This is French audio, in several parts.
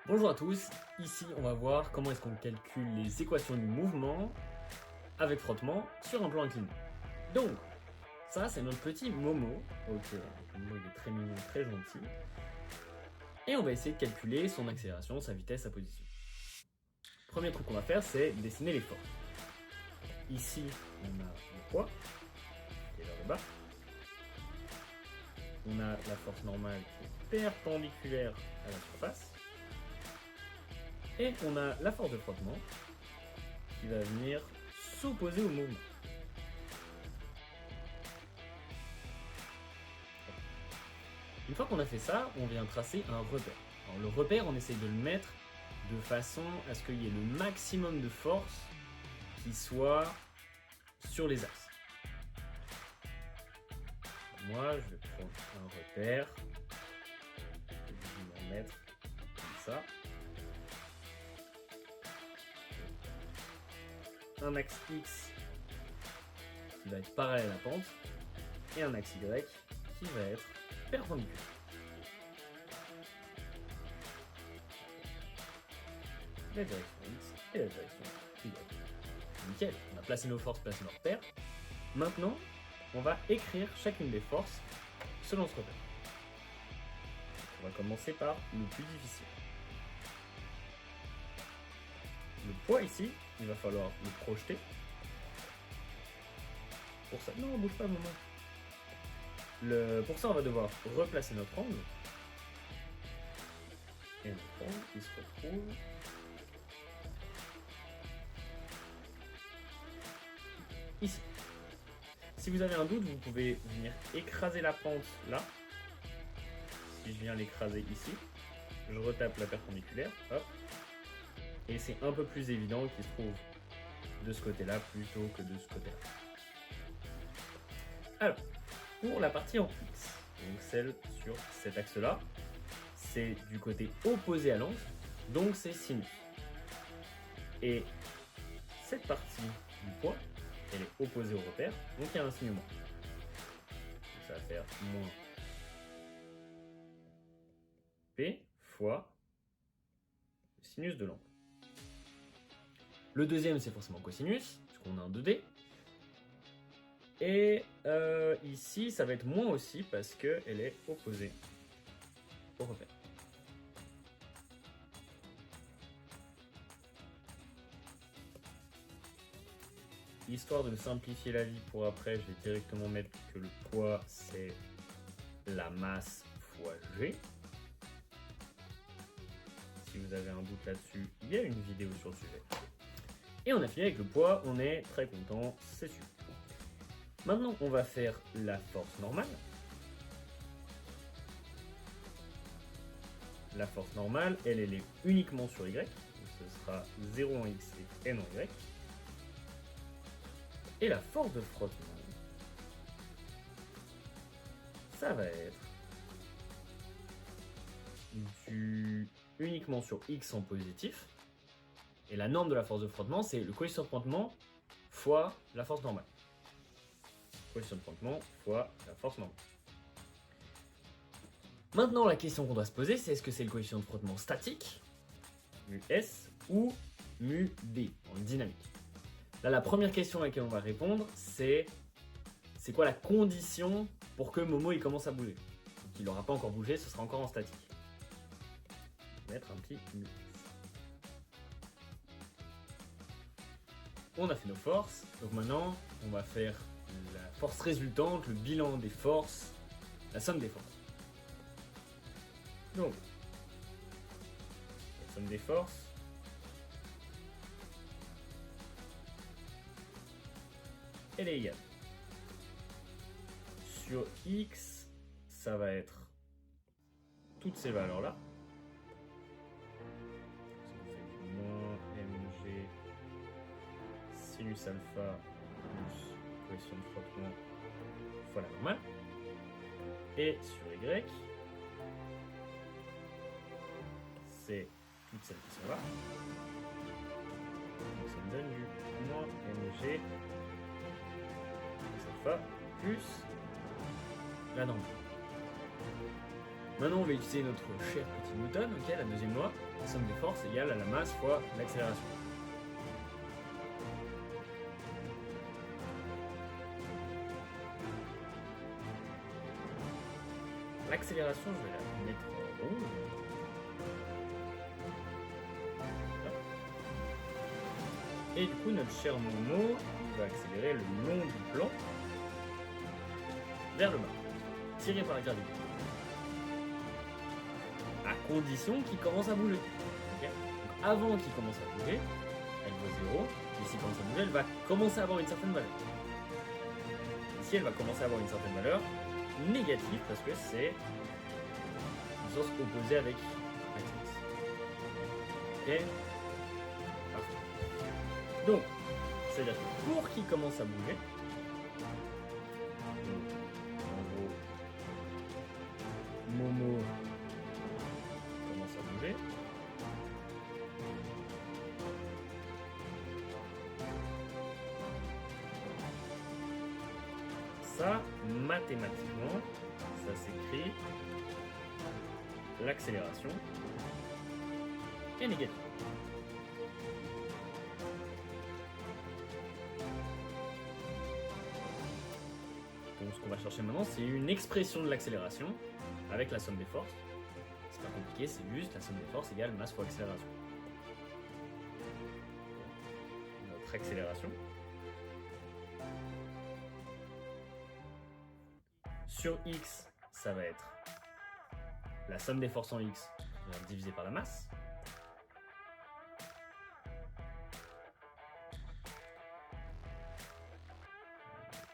Bonjour à tous, ici on va voir comment est-ce qu'on calcule les équations du mouvement avec frottement sur un plan incliné. Donc, ça c'est notre petit Momo, ok, Momo il est très mignon, très gentil, et on va essayer de calculer son accélération, sa vitesse, sa position. Premier truc qu'on va faire, c'est dessiner les forces. Ici, on a le poids, qui est vers le bas. On a la force normale qui est perpendiculaire à la surface. Et on a la force de frottement qui va venir s'opposer au mouvement. Une fois qu'on a fait ça, on vient tracer un repère. Alors le repère, on essaye de le mettre de façon à ce qu'il y ait le maximum de force qui soit sur les axes. Moi, je vais prendre un repère. Je vais m'en mettre comme ça. Un axe X qui va être parallèle à la pente et un axe Y qui va être perpendiculaire. La direction X et la direction Y. Nickel, on a placé nos forces, placé nos repères. Maintenant, on va écrire chacune des forces selon ce repère. On va commencer par le plus difficile. Le poids ici, il va falloir le projeter. Pour ça, non, bouge pas, maman. Pour ça, on va devoir replacer notre angle. Et notre angle, il se retrouve ici. Si vous avez un doute, vous pouvez venir écraser la pente là. Si je viens l'écraser ici, je retape la perpendiculaire, hop. Et c'est un peu plus évident qu'il se trouve de ce côté-là plutôt que de ce côté-là. Alors, pour la partie en X, donc celle sur cet axe-là, c'est du côté opposé à l'angle, donc c'est sinus. Et cette partie du poids, elle est opposée au repère, donc il y a un signe moins. Donc ça va faire moins P fois le sinus de l'angle. Le deuxième, c'est forcément cosinus, puisqu'on a un 2D. Et ici, ça va être moins aussi, parce qu'elle est opposée au repère. Histoire de simplifier la vie pour après, je vais directement mettre que le poids, c'est la masse fois G. Si vous avez un doute là-dessus, il y a une vidéo sur le sujet. Et on a fini avec le poids, on est très content, c'est super. Maintenant, on va faire la force normale. La force normale, elle est uniquement sur Y. Donc ce sera 0 en X et N en Y. Et la force de frottement, ça va être uniquement sur X en positif. Et la norme de la force de frottement, c'est le coefficient de frottement fois la force normale. Coefficient de frottement fois la force normale. Maintenant, la question qu'on doit se poser, c'est est-ce que c'est le coefficient de frottement statique, mu S, ou mu D, en dynamique. Là, la première question à laquelle on va répondre, c'est quoi la condition pour que Momo il commence à bouger. Donc, il n'aura pas encore bougé, ce sera encore en statique. Je vais mettre un petit mu. On a fait nos forces, donc maintenant on va faire la force résultante, le bilan des forces, la somme des forces. Donc, la somme des forces, elle est égale. Sur X, ça va être toutes ces valeurs-là. Ça nous fait du moins mg sinus alpha plus coefficient de frottement fois la normale. Et sur Y, c'est toutes celles qui sont là. Donc ça me donne du moins mg sinus alpha plus la normale. Maintenant, on va utiliser notre cher petit Newton, ok, la deuxième loi. La somme des forces égale à la masse fois l'accélération. L'accélération, je vais la mettre en rouge. Et du coup, notre cher Momo, il va accélérer le long du plan vers le bas, tiré par la gravité. À condition qu'il commence à bouger. Okay. Donc avant qu'il commence à bouger, elle vaut 0. Et s'il commence à bouger, elle va commencer à avoir une certaine valeur. Ici, elle va commencer à avoir une certaine valeur négative parce que c'est une source opposée avec Max. Ok. Parfait. Donc, c'est-à-dire que pour qu'il commence à bouger, en gros, Momo commence à bouger. Ça, mathématiquement, ça s'écrit l'accélération est négative. Donc ce qu'on va chercher maintenant, c'est une expression de l'accélération avec la somme des forces. C'est pas compliqué, c'est juste la somme des forces égale masse fois accélération. Notre accélération. Sur x, ça va être la somme des forces en x divisé par la masse.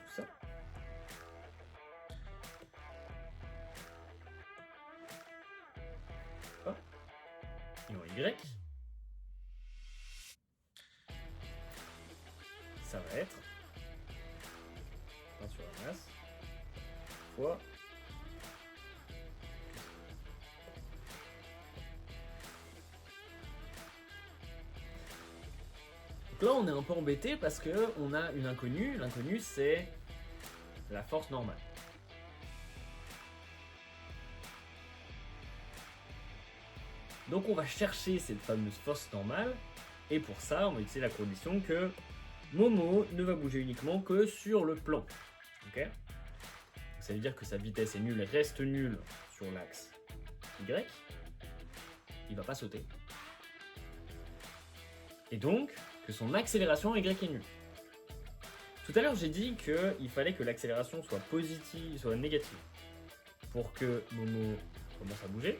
Tout ça. Hop. Et en y, ça va être 1 sur la masse fois donc là on est un peu embêté parce que on a une inconnue. L'inconnue c'est la force normale. Donc on va chercher cette fameuse force normale et pour ça on va utiliser la condition que Momo ne va bouger uniquement que sur le plan. Ok ? Ça veut dire que sa vitesse est nulle, reste nulle sur l'axe Y. Il ne va pas sauter. Et donc, que son accélération Y est nulle. Tout à l'heure, j'ai dit qu'il fallait que l'accélération soit positive, soit négative. Pour que Momo commence à bouger,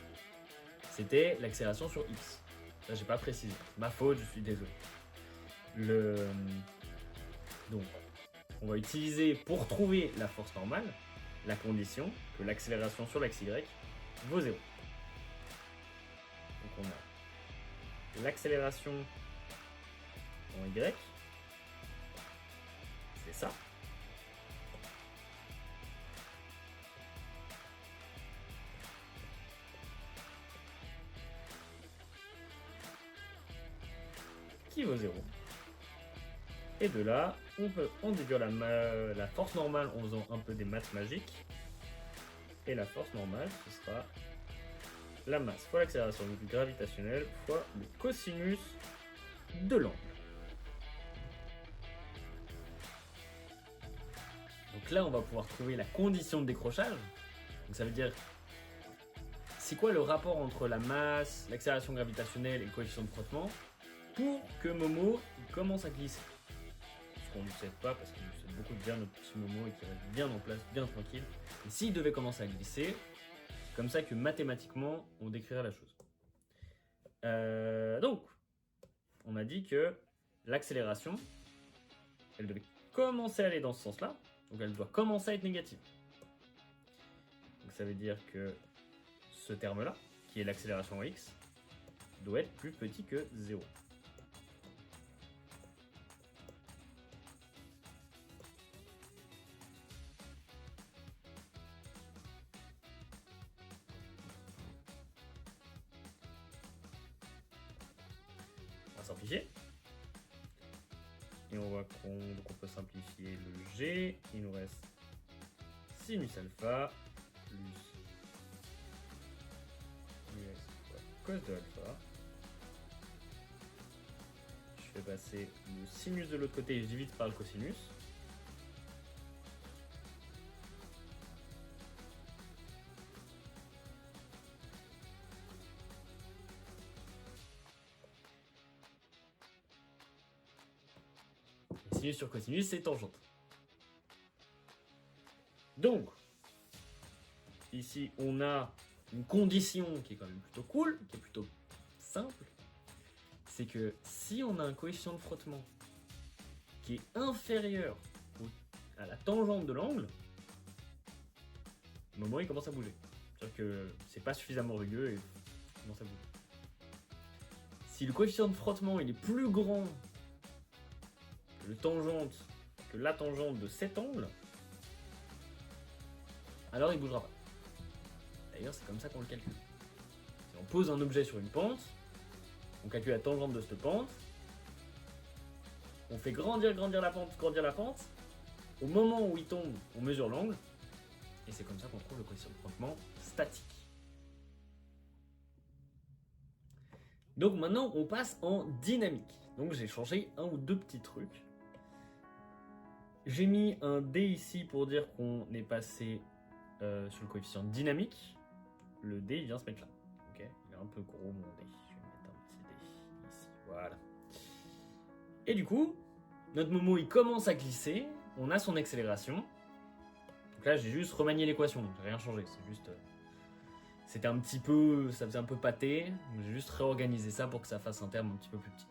c'était l'accélération sur X. Ça, j'ai pas précisé. C'est ma faute, je suis désolé. Donc, on va utiliser pour trouver la force normale la condition que l'accélération sur l'axe Y vaut 0. Donc on a l'accélération en Y, c'est ça. Qui vaut 0. Et de là, on peut en déduire la force normale en faisant un peu des maths magiques. Et la force normale, ce sera la masse fois l'accélération gravitationnelle fois le cosinus de l'angle. Donc là, on va pouvoir trouver la condition de décrochage. Donc ça veut dire, c'est quoi le rapport entre la masse, l'accélération gravitationnelle et le coefficient de frottement pour que Momo commence à glisser. Ce qu'on ne sait pas parce qu'il sait beaucoup bien notre petit Momo et qu'il reste bien en place, bien tranquille. Et s'il devait commencer à glisser, c'est comme ça que mathématiquement on décrirait la chose. Donc, on a dit que l'accélération, elle devait commencer à aller dans ce sens-là, donc elle doit commencer à être négative. Donc ça veut dire que ce terme-là, qui est l'accélération en x, doit être plus petit que 0. On va simplifier. Et on peut simplifier le g. Il nous reste sinus alpha plus cos de alpha. Je fais passer le sinus de l'autre côté et je divise par le cosinus. Sinus sur cosinus, c'est tangente. Donc, ici, on a une condition qui est quand même plutôt cool, qui est plutôt simple. C'est que si on a un coefficient de frottement qui est inférieur à la tangente de l'angle, au moment où il commence à bouger. C'est-à-dire que c'est pas suffisamment rugueux et il commence à bouger. Si le coefficient de frottement il est plus grand que la tangente de cet angle, alors il ne bougera pas. D'ailleurs, c'est comme ça qu'on le calcule. Si on pose un objet sur une pente, on calcule la tangente de cette pente, on fait grandir la pente. Au moment où il tombe, on mesure l'angle, et c'est comme ça qu'on trouve le coefficient de frottement statique. Donc maintenant, on passe en dynamique. Donc j'ai changé un ou deux petits trucs. J'ai mis un D ici pour dire qu'on est passé sur le coefficient dynamique. Le D, il vient se mettre là. Okay, il est un peu gros mon D. Je vais mettre un petit D ici. Voilà. Et du coup, notre Momo, il commence à glisser. On a son accélération. Donc là, j'ai juste remanié l'équation. J'ai rien changé. C'est juste... c'était un petit peu... ça faisait un peu pâté. Donc j'ai juste réorganisé ça pour que ça fasse un terme un petit peu plus petit.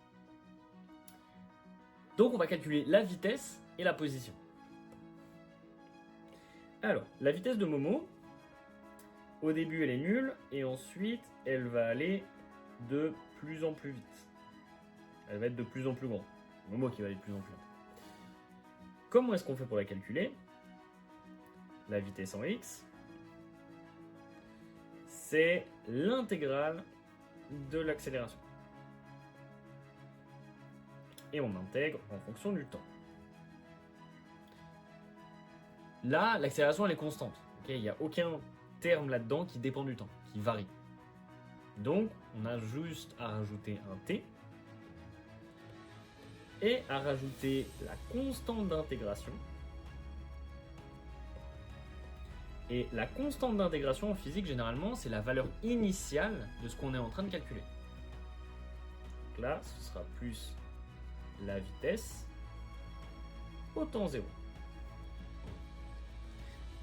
Donc on va calculer la vitesse et la position. Alors, la vitesse de Momo, au début elle est nulle, et ensuite elle va aller de plus en plus vite. Elle va être de plus en plus grande. Momo qui va aller de plus en plus vite. Comment est-ce qu'on fait pour la calculer? La vitesse en x, c'est l'intégrale de l'accélération. Et on intègre en fonction du temps. Là, l'accélération elle est constante. Okay, il n'y a aucun terme là-dedans qui dépend du temps, qui varie. Donc, on a juste à rajouter un t et à rajouter la constante d'intégration. Et la constante d'intégration en physique, généralement, c'est la valeur initiale de ce qu'on est en train de calculer. Donc là, ce sera plus la vitesse au temps 0.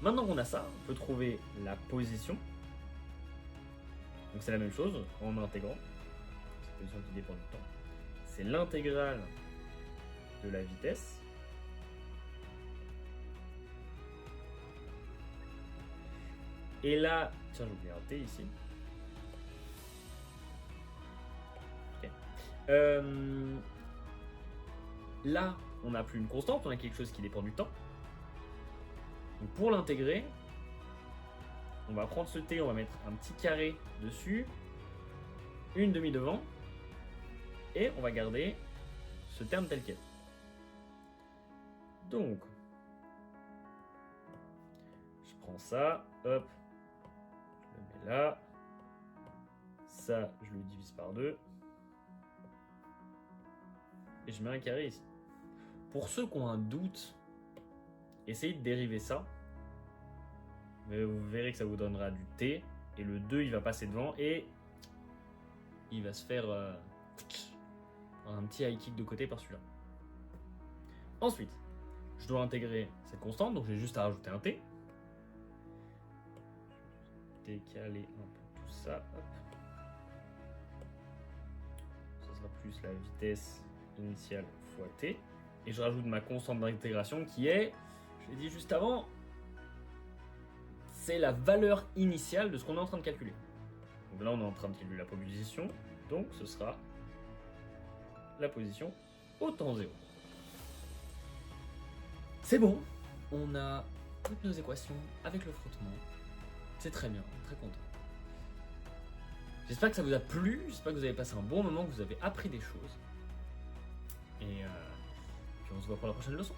Maintenant qu'on a ça, on peut trouver la position. Donc c'est la même chose en intégrant. C'est la position qui dépend du temps. C'est l'intégrale de la vitesse. Et là, tiens, j'ai oublié un T ici. Okay. Là, on n'a plus une constante, on a quelque chose qui dépend du temps. Donc pour l'intégrer, on va prendre ce T, on va mettre un petit carré dessus, une demi devant, et on va garder ce terme tel quel. Donc, je prends ça, hop, je le mets là, ça, je le divise par 2, et je mets un carré ici. Pour ceux qui ont un doute, essayez de dériver ça, mais vous verrez que ça vous donnera du T, et le 2 il va passer devant, et il va se faire un petit high kick de côté par celui-là. Ensuite, je dois intégrer cette constante, donc j'ai juste à rajouter un T. Décaler un peu tout ça, hop. Ça sera plus la vitesse initiale fois T. Et je rajoute ma constante d'intégration qui est, je l'ai dit juste avant, c'est la valeur initiale de ce qu'on est en train de calculer. Donc là, on est en train de calculer la position, donc ce sera la position au temps 0. C'est bon, on a toutes nos équations avec le frottement. C'est très bien, très content. J'espère que ça vous a plu, j'espère que vous avez passé un bon moment, que vous avez appris des choses. Et puis on se voit pour la prochaine leçon.